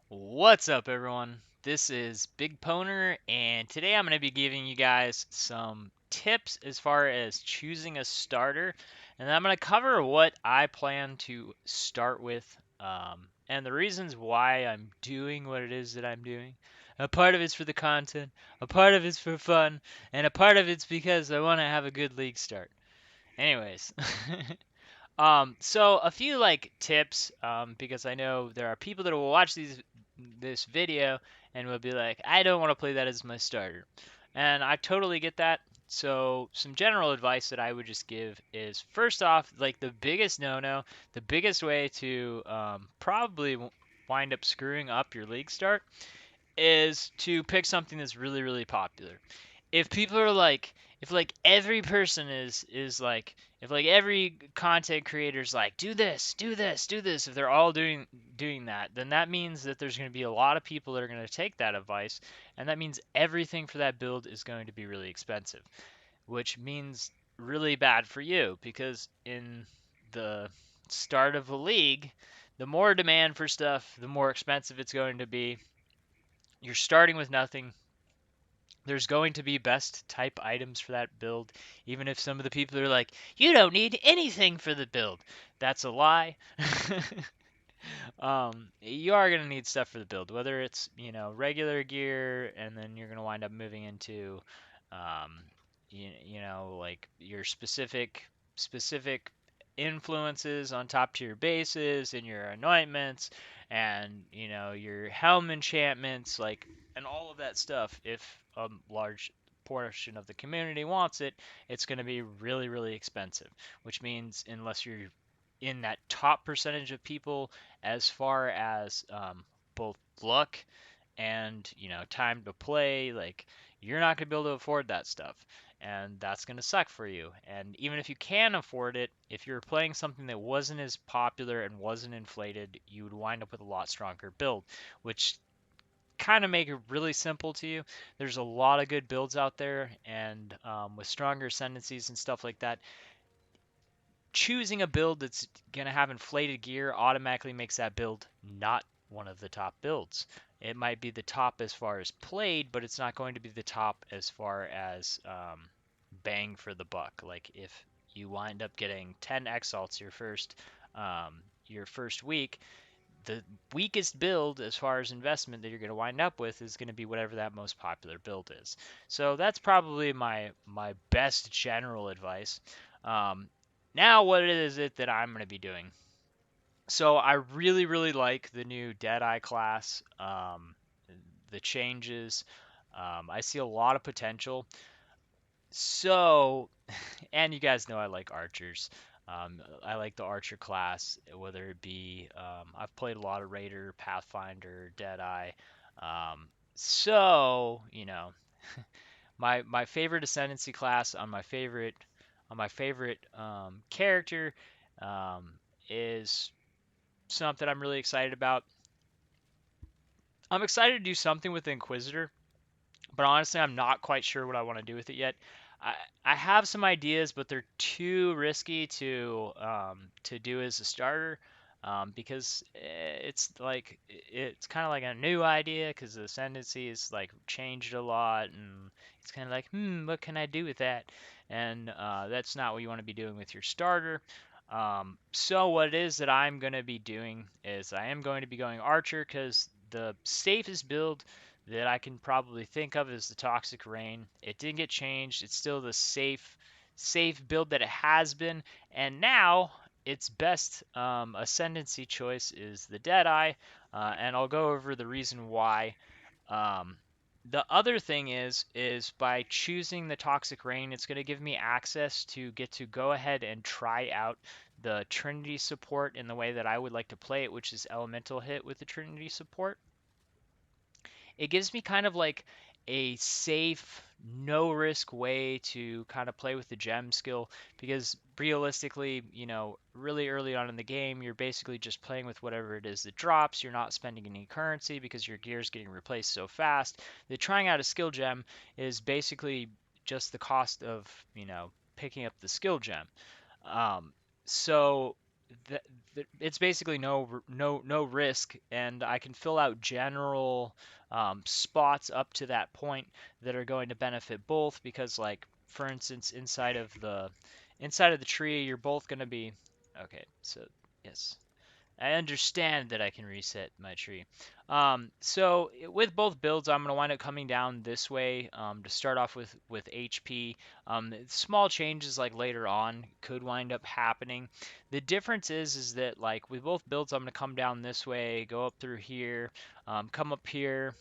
What's up, everyone? This is BigPowner, and today I'm going to be giving you guys some tips as far as choosing a starter, and I'm going to cover what I plan to start with, and the reasons why I'm doing what it is that I'm doing. A part of it's for the content, a part of it's for fun, and a part of it's because I want to have a good league start. Anyways, so a few like tips, because I know there are people that will watch this video and will be like, I don't want to play that as my starter, and I totally get that. So some general advice that I would just give is first off, like the biggest no-no, the biggest way to probably wind up screwing up your league start is to pick something that's really really popular. If people are like, if like every person is like, if like every content creator's like, do this, do this, do this, if they're all doing that, then that means that there's going to be a lot of people that are going to take that advice, and that means everything for that build is going to be really expensive, which means really bad for you because in the start of a league, the more demand for stuff, the more expensive it's going to be. You're starting with nothing. There's going to be best type items for that build, even if some of the people are like, you don't need anything for the build. That's a lie. You are going to need stuff for the build, whether it's, regular gear, and then you're going to wind up moving into, um, like your specific influences on top to your bases and your anointments and, your helm enchantments, like, and all of that stuff. If a large portion of the community wants it, it's going to be really, really expensive, which means unless you're in that top percentage of people as far as both luck and time to play, like you're not going to be able to afford that stuff, and that's going to suck for you. And even if you can afford it, if you're playing something that wasn't as popular and wasn't inflated, you would wind up with a lot stronger build, which kind of make it really simple to you. There's a lot of good builds out there, and with stronger ascendancies and stuff like that, choosing a build that's going to have inflated gear automatically makes that build not one of the top builds. It might be the top as far as played, but it's not going to be the top as far as bang for the buck. Like if you wind up getting 10 exalts your first week, the weakest build as far as investment that you're going to wind up with is going to be whatever that most popular build is. So that's probably my best general advice. Um, Now, what is it that I'm going to be doing? So I really, really like the new Deadeye class. The changes. I see a lot of potential. So, and you guys know I like archers. I like the archer class, whether it be I've played a lot of Raider, Pathfinder, Deadeye. Um, so my favorite ascendancy class on my favorite character um, is something I'm really excited about. I'm excited to do something with the Inquisitor, but honestly, I'm not quite sure what I want to do with it yet. I I have some ideas, but they're too risky to do as a starter, because it's kind of like a new idea because the ascendancy is like changed a lot, and it's kind of like, what can I do with that? And that's not what you want to be doing with your starter. So what it is that I'm going to be doing is I am going to be going Archer because the safest build that I can probably think of is the Toxic Rain. It didn't get changed. It's still the safe build that it has been, and now its best ascendancy choice is the Deadeye, and I'll go over the reason why. Um, the other thing is by choosing the Toxic Rain, it's going to give me access to get to go ahead and try out the Trinity support in the way that I would like to play it, which is Elemental Hit with the Trinity support. It gives me kind of like a safe, no risk way to kind of play with the gem skill because realistically, really early on in the game, you're basically just playing with whatever it is that drops. You're not spending any currency because your gear is getting replaced so fast. The trying out a skill gem is basically just the cost of, picking up the skill gem. Um, so th it's basically no risk, and I can fill out general spots up to that point that are going to benefit both because, like, for instance, inside of the tree, you're both going to be okay. So yes. I understand that I can reset my tree. So with both builds, I'm going to wind up coming down this way to start off with HP. Small changes like later on could wind up happening. The difference is that like with both builds, I'm going to come down this way, go up through here, come up here.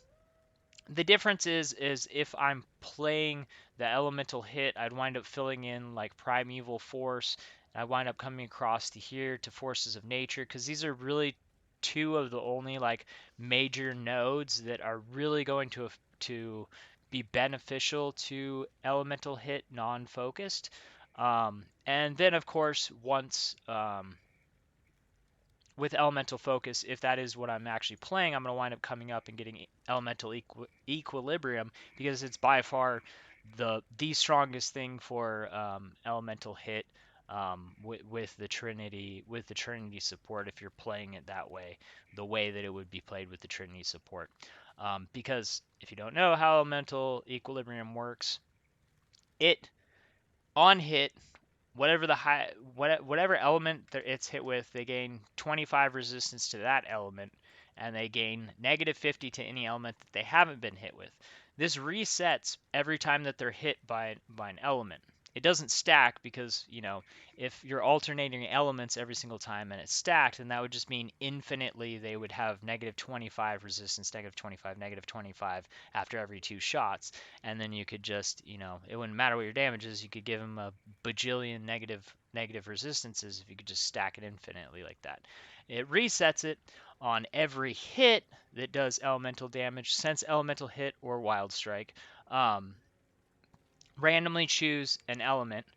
The difference is if I'm playing the elemental hit, I'd wind up filling in like primeval force. I wind up coming across to here to forces of nature because these are really two of the only like major nodes that are really going to be beneficial to elemental hit non-focused. And then of course once with elemental focus, if that is what I'm actually playing, I'm going to wind up coming up and getting elemental equilibrium because it's by far the strongest thing for elemental hit with the Trinity support. If you're playing it that way, the way that it would be played with the Trinity support, because if you don't know how elemental equilibrium works, it on hit whatever the high whatever element that it's hit with, they gain 25 resistance to that element, and they gain negative 50 to any element that they haven't been hit with. This resets every time that they're hit by an element. It doesn't stack because, if you're alternating elements every single time and it's stacked, then that would just mean infinitely they would have negative 25 resistance, negative 25, negative 25 after every two shots. And then you could just, it wouldn't matter what your damage is, you could give them a bajillion negative resistances if you could just stack it infinitely like that. It resets it on every hit that does elemental damage, sense elemental hit or wild strike. Randomly choose an element.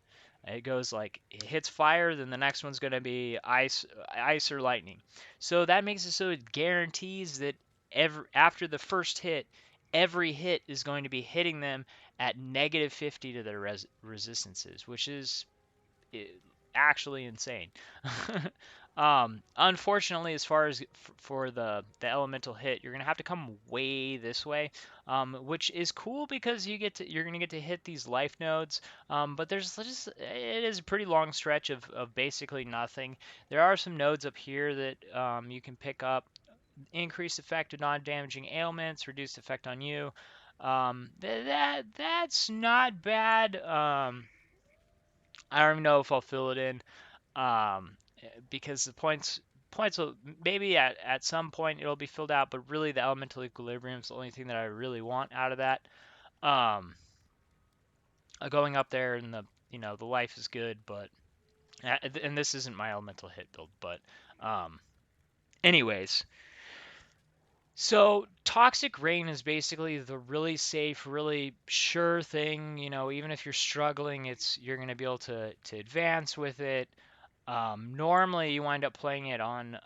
It goes like it hits fire, then the next one's going to be ice or lightning. So that makes it so it guarantees that after the first hit, every hit is going to be hitting them at negative 50 to their resistances, which is actually insane. Unfortunately, as far as for the elemental hit, you're gonna have to come way this way, which is cool because you're gonna get to hit these life nodes. But it is a pretty long stretch of basically nothing. There are some nodes up here that you can pick up. Increased effect of non-damaging ailments, reduced effect on you. That's not bad. I don't even know if I'll fill it in, because the points will maybe at some point it'll be filled out, but really the elemental equilibrium is the only thing that I really want out of that. Um, Going up there and the life is good, but and this isn't my elemental hit build, but um, anyways. So toxic rain is basically the really safe, really sure thing. Even if you're struggling, you're going to be able to advance with it. Normally, you wind up playing it on.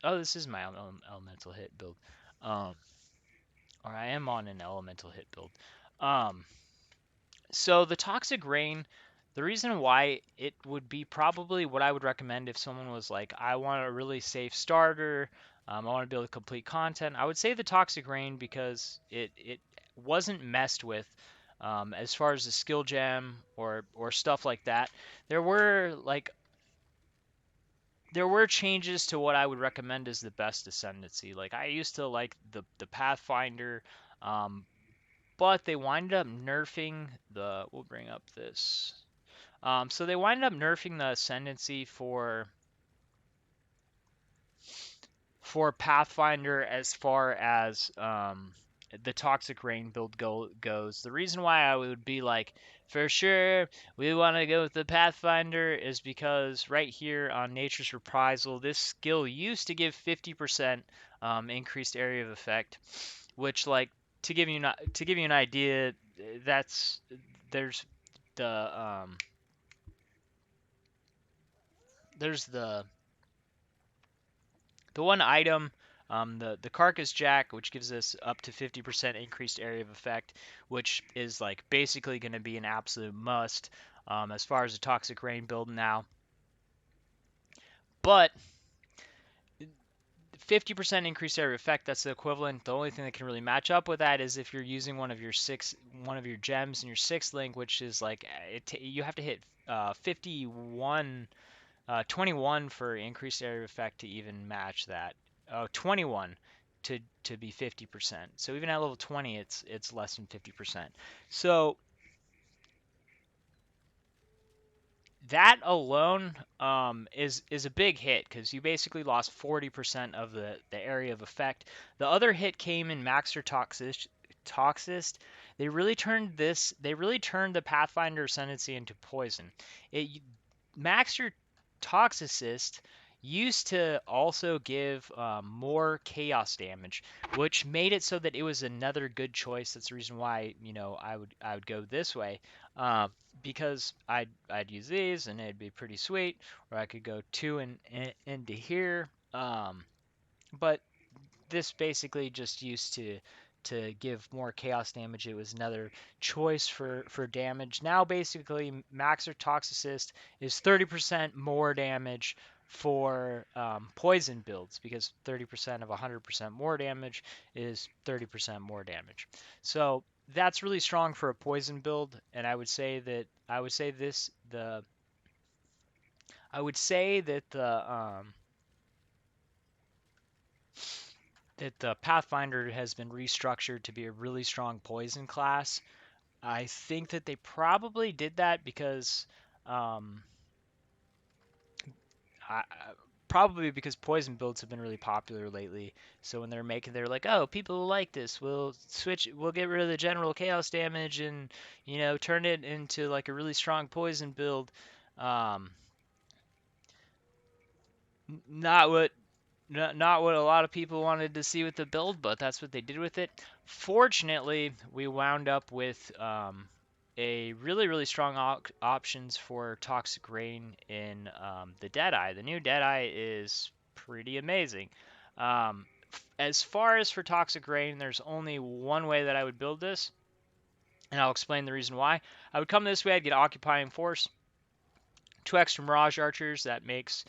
This is my elemental hit build. Um, or I am on an elemental hit build. Um, so the toxic rain, the reason why it would be probably what I would recommend if someone was like, I want a really safe starter. I want to be able to complete content. I would say the toxic rain because it wasn't messed with. As far as the skill gem or stuff like that, there were like there were changes to what I would recommend as the best ascendancy. Like I used to like the Pathfinder, um, but they winded up nerfing the. We'll bring up this. So they winded up nerfing the ascendancy for Pathfinder as far as the Toxic Rain build goes. The reason why I would be like, for sure, we want to go with the Pathfinder is because right here on Nature's Reprisal, this skill used to give 50% increased area of effect, which, like, to give you an idea, that's there's the there's the one item, the Carcass Jack, which gives us up to 50% increased area of effect, which is like basically going to be an absolute must. as far as a toxic rain build now. But 50% increased area of effect, that's the equivalent. The only thing that can really match up with that is if you're using one of your gems in your sixth link, which is like you have to hit 51 21 for increased area of effect to even match that. 21 to be 50%. So even at level 20, it's less than 50%. So that alone is a big hit because you basically lost 40% of the area of effect. The other hit came in Maxer Toxist. They really turned the Pathfinder Ascendancy into poison. It Maxer Toxicist used to also give more chaos damage, which made it so that it was another good choice. That's the reason why I would go this way, because I'd use these and it'd be pretty sweet, or I could go two into here. But this basically just used to give more chaos damage. It was another choice for damage. Now basically Maxer Toxicist is 30% more damage for poison builds, because 30% of 100% more damage is 30% more damage. So that's really strong for a poison build, and I would say that the Pathfinder has been restructured to be a really strong poison class. I think that they probably did that because, um, probably because poison builds have been really popular lately. So when they're like, oh, people will like this. We'll get rid of the general chaos damage and turn it into like a really strong poison build. Um, not what not what a lot of people wanted to see with the build, but that's what they did with it. Fortunately, we wound up with a really strong options for Toxic Rain in the Deadeye. The new Deadeye is pretty amazing. As far as for Toxic Rain, there's only one way that I would build this, and I'll explain the reason why. I would come this way. I'd get Occupying Force, 2 extra Mirage Archers. That makes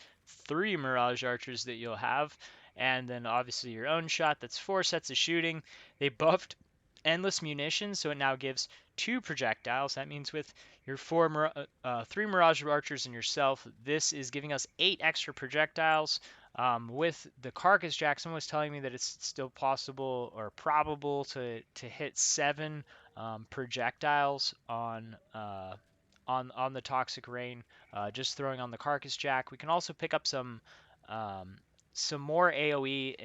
3 Mirage Archers that you'll have. And then obviously your own shot. That's 4 sets of shooting. They buffed Endless Munitions, so it now gives 2 projectiles. That means with your 3 Mirage Archers and yourself, this is giving us 8 extra projectiles. With the Carcass Jack, someone was telling me that it's still possible or probable to hit 7 projectiles on the Toxic Rain, just throwing on the Carcass Jack. We can also pick up um, some more AoE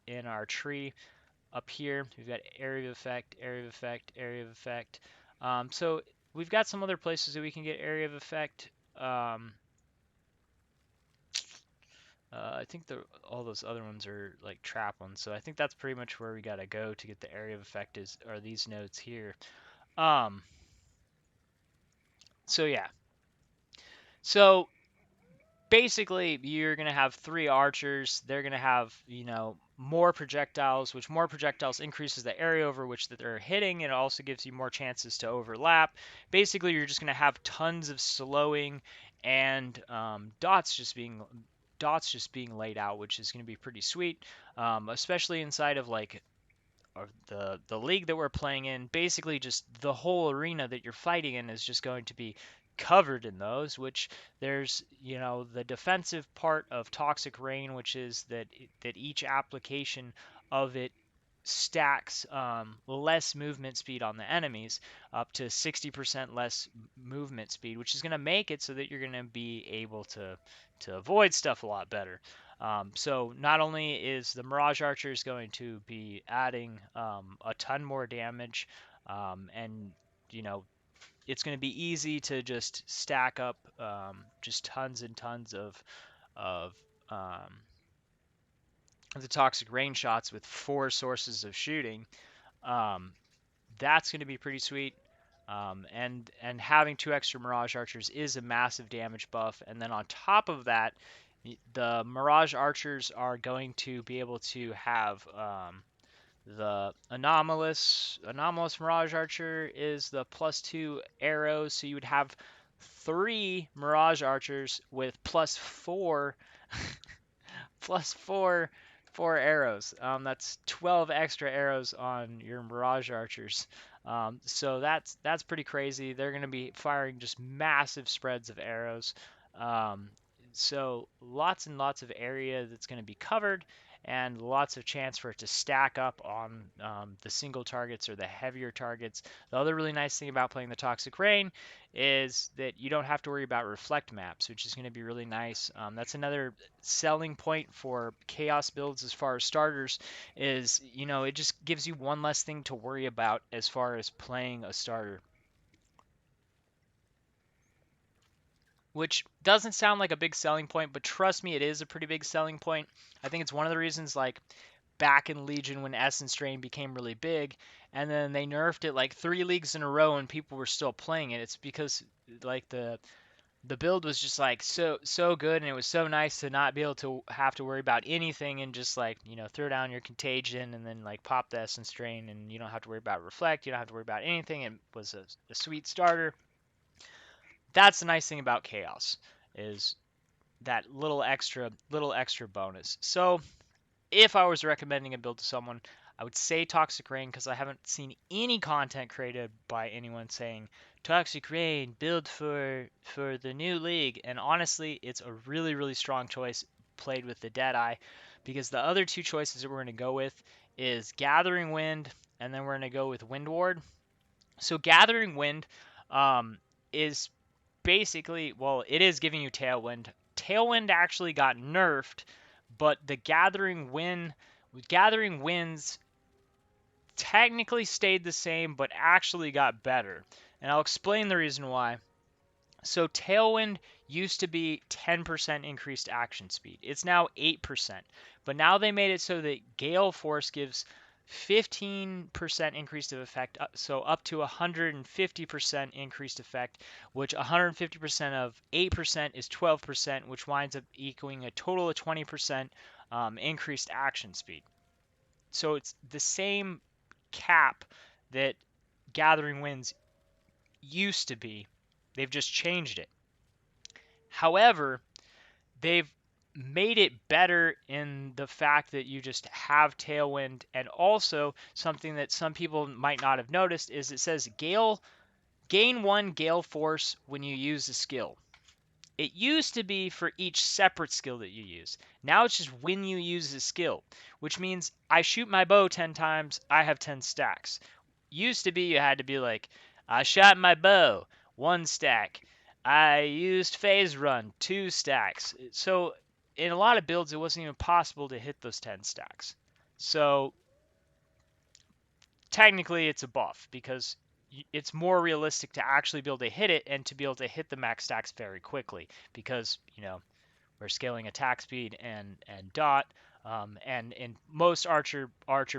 in our tree up here. We've got area of effect, area of effect, area of effect. So we've got some other places that we can get area of effect. I think all those other ones are like trap ones, so I think that's pretty much where we gotta go to get the area of effect are these nodes here. Um, so yeah, so basically you're going to have 3 archers. They're going to have more projectiles, which more projectiles increases the area over which that they're hitting. It also gives you more chances to overlap. Basically you're just going to have tons of slowing and dots just being laid out, which is going to be pretty sweet, especially inside of like the league that we're playing in. Basically just the whole arena that you're fighting in is just going to be covered in those, which there's the defensive part of Toxic Rain, which is that each application of it stacks less movement speed on the enemies, up to 60% less movement speed, which is going to make it so that you're going to be able to avoid stuff a lot better. So not only is the Mirage Archers going to be adding a ton more damage, and it's going to be easy to just stack up just tons and tons of um, the Toxic Rain shots with 4 sources of shooting. Um, that's going to be pretty sweet. And having 2 extra Mirage Archers is a massive damage buff. And then on top of that, the Mirage Archers are going to be able to have the anomalous Mirage Archer is the +2 arrows, so you would have 3 Mirage Archers with plus four arrows. That's 12 extra arrows on your Mirage Archers. So that's pretty crazy. They're going to be firing just massive spreads of arrows. Um, so lots and lots of area that's going to be covered, and lots of chance for it to stack up on the single targets or the heavier targets. The other really nice thing about playing the Toxic Rain is that you don't have to worry about reflect maps, which is going to be really nice. That's another selling point for chaos builds as far as starters is, it just gives you one less thing to worry about as far as playing a starter, which doesn't sound like a big selling point, but trust me, it is a pretty big selling point. I think it's one of the reasons, like, back in Legion when Essence Drain became really big, and then they nerfed it like 3 leagues in a row and people were still playing it. It's because, like, the build was just like so good, and it was so nice to not be able to have to worry about anything and just, like, throw down your contagion and then, like, pop the essence drain, and you don't have to worry about reflect, you don't have to worry about anything. It was a sweet starter. That's the nice thing about chaos, is that little extra bonus. So if I was recommending a build to someone, I would say Toxic Rain, because I haven't seen any content created by anyone saying Toxic Rain build for the new league. And honestly, it's a really, really strong choice played with the Deadeye, because the other two choices that we're going to go with is Gathering Wind, and then we're going to go with Wind Ward. So Gathering Wind is basically, well, it is giving you Tailwind. Tailwind actually got nerfed, but the Gathering Winds technically stayed the same, but actually got better. And I'll explain the reason why. So Tailwind used to be 10% increased action speed. It's now 8%. But now they made it so that Gale Force gives 15% increased of effect, so up to 150% increased effect, which 150% of 8% is 12%, which winds up equaling a total of 20% increased action speed. So it's the same cap that Gathering Winds used to be. They've just changed it. However, they've made it better in the fact that you just have Tailwind, and also something that some people might not have noticed is it says gain 1 Gale Force when you use a skill. It used to be for each separate skill that you use. Now it's just when you use a skill, which means I shoot my bow 10 times, I have 10 stacks. Used to be you had to be like, I shot my bow, 1 stack. I used phase run, 2 stacks. So in a lot of builds, it wasn't even possible to hit those 10 stacks. So technically it's a buff, because it's more realistic to actually be able to hit it and to be able to hit the max stacks very quickly, because we're scaling attack speed and dot. And in most archer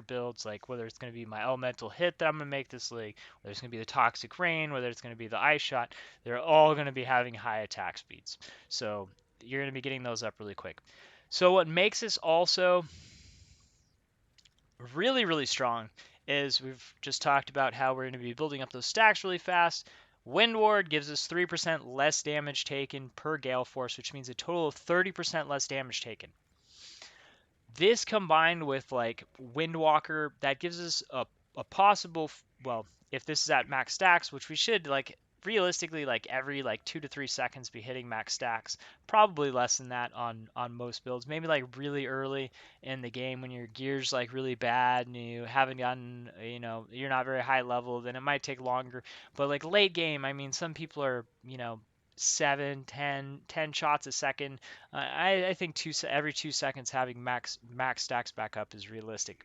builds, like whether it's going to be my elemental hit that I'm going to make this league, whether it's going to be the toxic rain, whether it's going to be the ice shot, they're all going to be having high attack speeds. So you're going to be getting those up really quick. So what makes this also really, really strong is we've just talked about how we're going to be building up those stacks really fast. Wind Ward gives us 3% less damage taken per Gale Force, which means a total of 30% less damage taken. This combined with, like, Windwalker, that gives us a possible, well, if this is at max stacks, which we should, like, realistically, like, every, like, 2 to 3 seconds be hitting max stacks. Probably less than that on most builds. Maybe, like, really early in the game when your gear's, like, really bad and you haven't gotten, you're not very high level, then it might take longer. But, like, late game, I mean, some people are, 7, 10 shots a second. I think every 2 seconds having max stacks back up is realistic.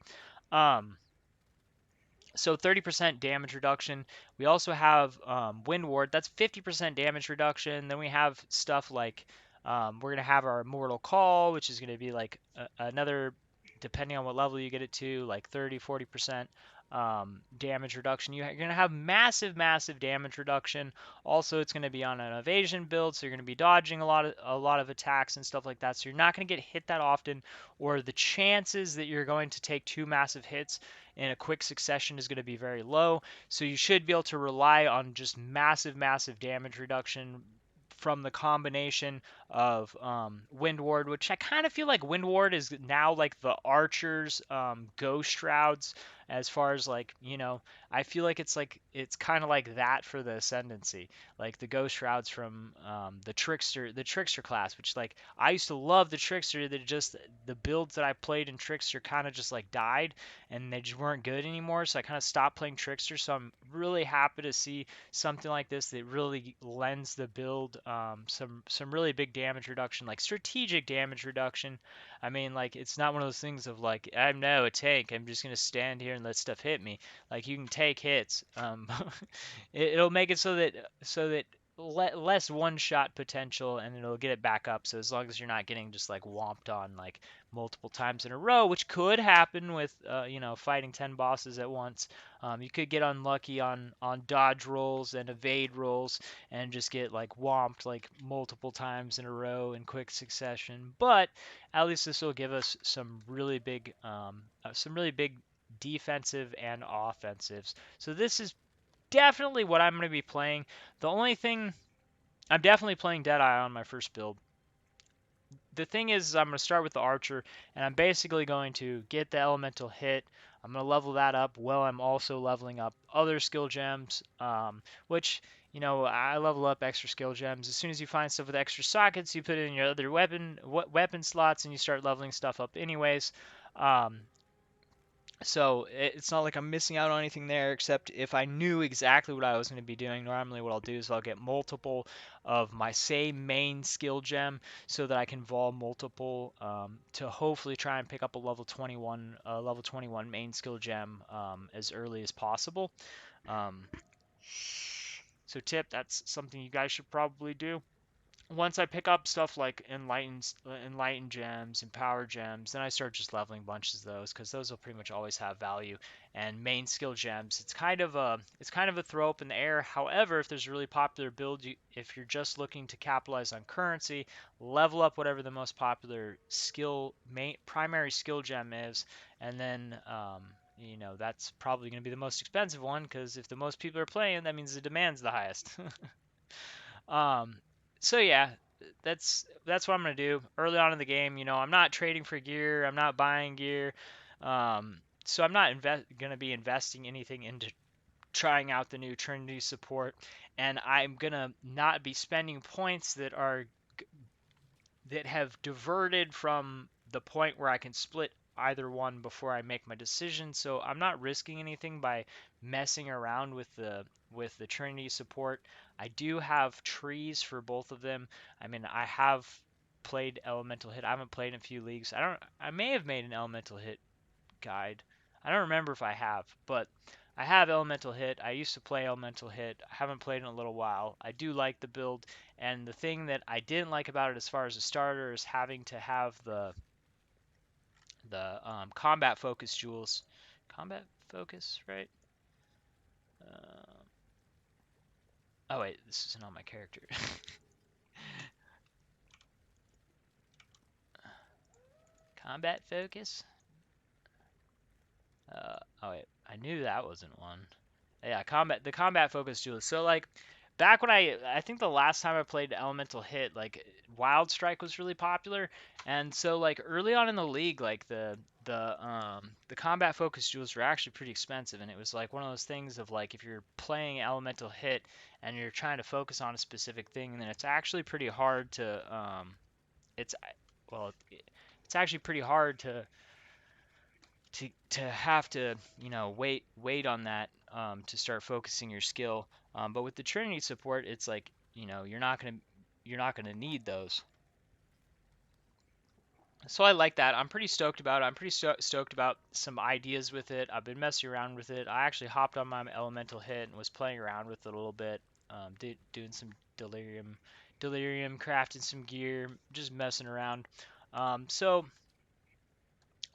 So 30% damage reduction. We also have Wind Ward. That's 50% damage reduction. Then we have stuff like we're going to have our Immortal Call, which is going to be like another depending on what level you get it to, like 30, 40% damage reduction. You're going to have massive damage reduction. Also, it's going to be on an evasion build, so you're going to be dodging a lot of attacks and stuff like that. So you're not going to get hit that often, or the chances that you're going to take two massive hits in a quick succession is going to be very low. So you should be able to rely on just massive damage reduction from the combination of Wind Ward, which I kind of feel like Wind Ward is now like the Archer's Ghost Shrouds, as far as like, I feel like it's kind of like that for the Ascendancy, like the Ghost Shrouds from the Trickster class, which like I used to love the Trickster. That just the builds that I played in Trickster kind of just like died, and they just weren't good anymore. So I kind of stopped playing Trickster. So I'm really happy to see something like this that really lends the build some really big damage reduction, like strategic damage reduction. I mean, like it's not one of those things of like I'm now a tank. I'm just gonna stand here and let stuff hit me. Like you can take hits. It'll make it so that less one shot potential, and it'll get it back up. So as long as you're not getting just like whomped on like multiple times in a row, which could happen with fighting 10 bosses at once. You could get unlucky on dodge rolls and evade rolls and just get like whomped like multiple times in a row in quick succession. But at least this will give us some really big defensive and offensives. So this is definitely what I'm going to be playing. The only thing, I'm definitely playing Deadeye on my first build. The thing is I'm going to start with the Archer, and I'm basically going to get the Elemental hit. I'm going to level that up while I'm also leveling up other skill gems, which, I level up extra skill gems. As soon as you find stuff with extra sockets, you put it in your other weapon slots, and you start leveling stuff up anyways. Um, so it's not like I'm missing out on anything there, except if I knew exactly what I was going to be doing. Normally what I'll do is I'll get multiple of my same main skill gem so that I can vol multiple to hopefully try and pick up a level 21 main skill gem as early as possible. Um, so that's something you guys should probably do. Once I pick up stuff like enlightened gems and power gems, then I start just leveling bunches of those, because those will pretty much always have value. And main skill gems, it's kind of a throw up in the air. However, if there's a really popular build, if you're just looking to capitalize on currency, level up whatever the most popular primary skill gem is, and then that's probably going to be the most expensive one, because if the most people are playing, that means the demand's the highest. Um, so yeah, that's what I'm gonna do early on in the game. I'm not trading for gear. I'm not buying gear. So I'm not gonna be investing anything into trying out the new Trinity support, and I'm gonna not be spending points that have diverted from the point where I can split either one before I make my decision. So I'm not risking anything by messing around with the Trinity support. I do have trees for both of them. I mean, I have played Elemental Hit. I haven't played in a few leagues. I may have made an Elemental Hit guide. I don't remember if I have, but I have Elemental Hit. I used to play Elemental Hit. I haven't played in a little while. I do like the build, and the thing that I didn't like about it as far as a starter is having to have the combat focus jewels. Combat focus, right? Uh, oh wait, this isn't on my character. Combat focus. Oh wait, I knew that wasn't one. Yeah, the combat focus jewels. So like back when I think the last time I played Elemental Hit, like Wild Strike was really popular, and so like early on in the league, like the combat focus jewels were actually pretty expensive, and it was like one of those things of like if you're playing Elemental Hit and you're trying to focus on a specific thing, then it's actually pretty hard to it's well it's actually pretty hard to have to wait on that to start focusing your skill. But with the Trinity support, it's like you're not gonna need those. So I like that. I'm pretty stoked about it. I'm pretty stoked about some ideas with it. I've been messing around with it. I actually hopped on my Elemental Hit and was playing around with it a little bit, doing some delirium, crafting some gear, just messing around. So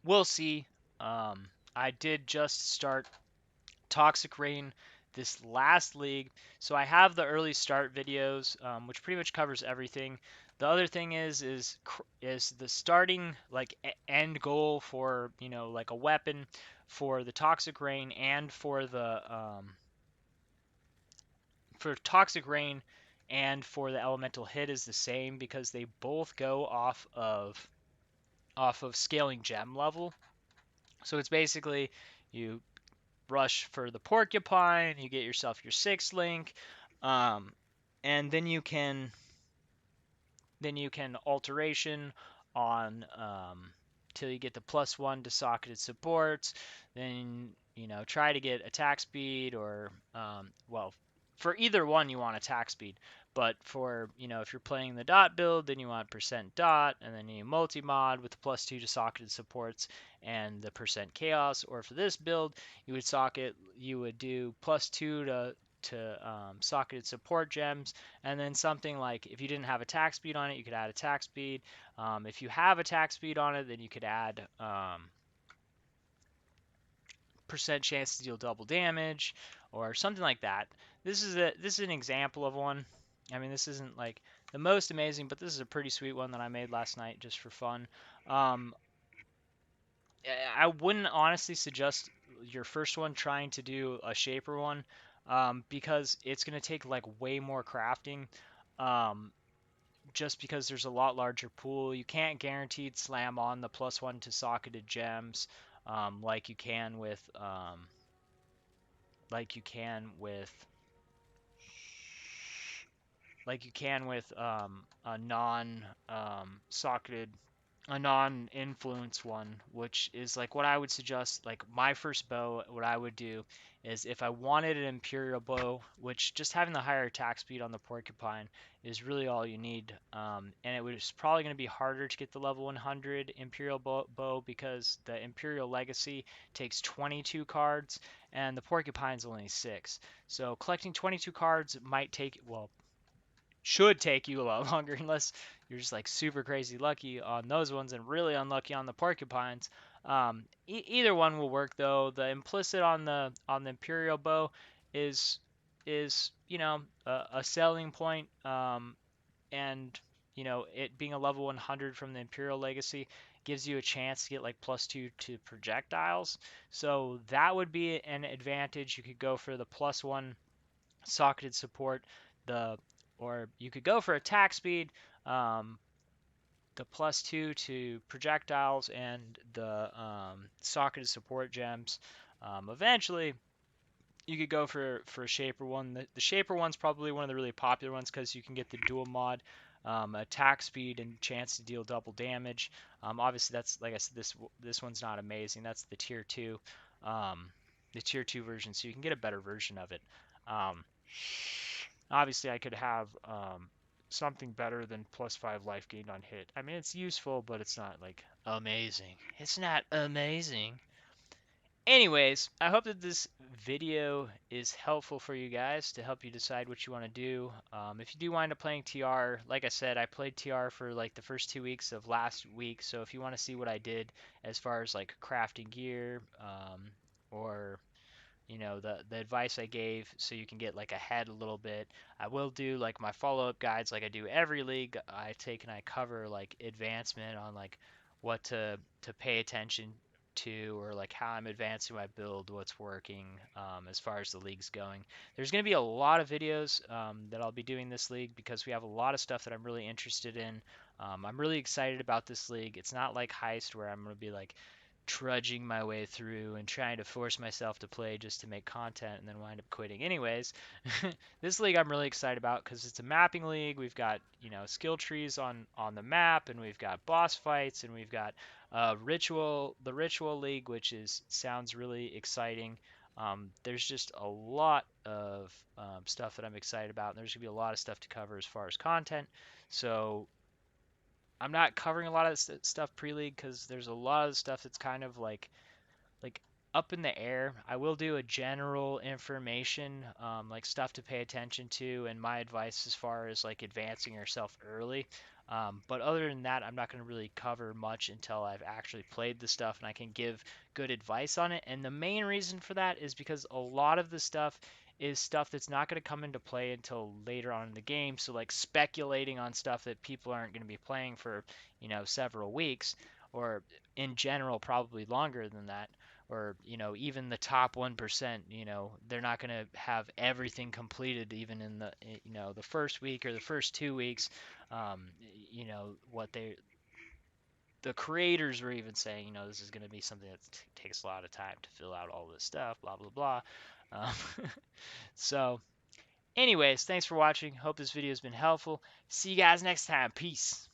we'll see. I did just start Toxic Rain this last league, so I have the early start videos, which pretty much covers everything. The other thing is the starting like end goal for like a weapon for the Toxic Rain and for Toxic Rain and for the Elemental Hit is the same because they both go off of scaling gem level. So it's basically you rush for the Porcupine, you get yourself your 6 link, um, and then you can alteration on till you get the +1 to socketed supports. Then try to get attack speed or well, for either one you want attack speed, but for if you're playing the dot build, then you want percent dot, and then you multi mod with the +2 to socketed supports and the percent chaos. Or for this build, you would do +2 to socketed support gems, and then something like if you didn't have attack speed on it, you could add attack speed. If you have attack speed on it, then you could add percent chance to deal double damage or something like that. This is an example of one. I mean, this isn't like the most amazing, but this is a pretty sweet one that I made last night just for fun. Um, I wouldn't honestly suggest your first one trying to do a shaper one, because it's going to take like way more crafting. Um, just because there's a lot larger pool. You can't guaranteed slam on the +1 to socketed gems, like you can with a non-socketed, a non-influence one, which is like what I would suggest. Like my first bow, what I would do is if I wanted an Imperial bow, which just having the higher attack speed on the Porcupine is really all you need. And it was probably going to be harder to get the level 100 Imperial bow because the Imperial Legacy takes 22 cards and the Porcupine's only 6. So collecting 22 cards might take, well, should take you a lot longer unless you're just like super crazy lucky on those ones and really unlucky on the Porcupines. Either one will work though. The implicit on the Imperial bow is a selling point, and it being a level 100 from the Imperial Legacy gives you a chance to get like +2 to projectiles. So that would be an advantage. You could go for the +1 socketed support, the or you could go for attack speed, um, the +2 to projectiles, and the socketed support gems. Eventually, you could go for a shaper one. The shaper one's probably one of the really popular ones because you can get the dual mod, attack speed and chance to deal double damage. Obviously, that's like I said, this one's not amazing. That's um, the tier two version, so you can get a better version of it. Um, Obviously, I could have something better than +5 life gained on hit. I mean, it's useful, but it's not like amazing. It's not amazing. Anyways, I hope that this video is helpful for you guys to help you decide what you want to do. If you do wind up playing TR, like I said, I played TR for like the first 2 weeks of last week. So if you want to see what I did as far as like crafting gear, or the advice I gave so you can get like ahead a little bit. I will do like my follow-up guides like I do every league. I take and I cover like advancement on like what to pay attention to, or like how I'm advancing my build, what's working, as far as the league's going. There's going to be a lot of videos that I'll be doing this league because we have a lot of stuff that I'm really interested in. I'm really excited about this league. It's not like Heist where I'm going to be like trudging my way through and trying to force myself to play just to make content and then wind up quitting anyways. This league I'm really excited about because it's a mapping league. We've got skill trees on the map, and we've got boss fights, and we've got the ritual league, which is sounds really exciting. There's just a lot of stuff that I'm excited about, and there's gonna be a lot of stuff to cover as far as content. So I'm not covering a lot of this stuff pre-league because there's a lot of stuff that's kind of like up in the air. I will do a general information, like stuff to pay attention to, and my advice as far as like advancing yourself early. But other than that, I'm not going to really cover much until I've actually played the stuff and I can give good advice on it. And the main reason for that is because a lot of the stuff is stuff that's not going to come into play until later on in the game. So, like speculating on stuff that people aren't going to be playing for, several weeks, or in general, probably longer than that, or even the top 1%, they're not going to have everything completed even in the first week or the first 2 weeks. um, what the creators were even saying, this is going to be something that takes a lot of time to fill out all this stuff, blah blah blah. um, so anyways, thanks for watching. Hope this video has been helpful. See you guys next time. Peace.